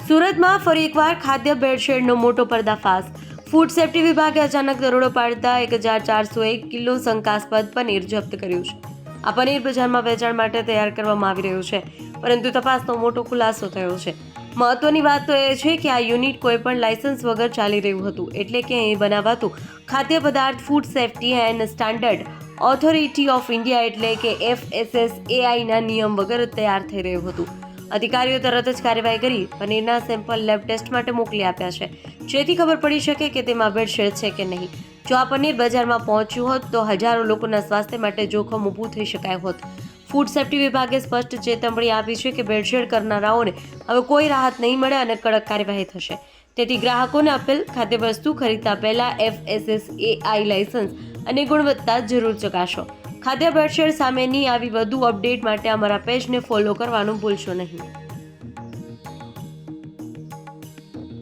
સુરતમાં ફરી એકવાર ખાદ્ય ભેળસેળનો મોટો પર્દાફાશ. ફૂડ સેફ્ટી વિભાગે અચાનક દરોડો પાડતા 1401 કિલો શંકાસ્પદ પનીર જપ્ત કર્યું છે. આ પનીર બજારમાં વેચાણ માટે તૈયાર કરવામાં આવી રહ્યું છે, પરંતુ તપાસનો મોટો ખુલાસો થયો છે. મહત્વની વાત તો એ છે કે આ યુનિટ કોઈપણ લાયસન્સ વગર ચાલી રહ્યું હતું, એટલે કે અહીં બનાવાતું ખાદ્ય પદાર્થ food safety and standard authority of India એટલે કે FSSAIના નિયમ વગર તૈયાર થઈ રહ્યું હતું. અધિકારીઓ તરત જ કાર્યવાહી કરી પનીરના સેમ્પલ લેબ ટેસ્ટ માટે મોકલી આપ્યા છે, જેથી ખબર પડી શકે કે તેમાં ભેળસેળ છે કે નહીં. જો આ પનીર બજારમાં પહોંચ્યું હોત તો હજારો લોકોના સ્વાસ્થ્ય માટે જોખમ ઊભું થઈ શકાયું હોત. ફૂડ સેફ્ટી વિભાગે સ્પષ્ટ ચેતવણી આપી છે કે ભેળસેળ કરનારાઓને હવે કોઈ રાહત નહીં મળે અને કડક કાર્યવાહી થશે. તેથી ગ્રાહકોને અપીલ: ખાદ્ય વસ્તુ ખરીદતા પહેલા FSSAI લાયસન્સ અને ગુણવત્તા જરૂર ચકાસો. ખાદ્ય ભેળસેળ સામેની આવી વધુ અપડેટ માટે અમારા પેજને ફોલો કરવાનું ભૂલશો નહીં.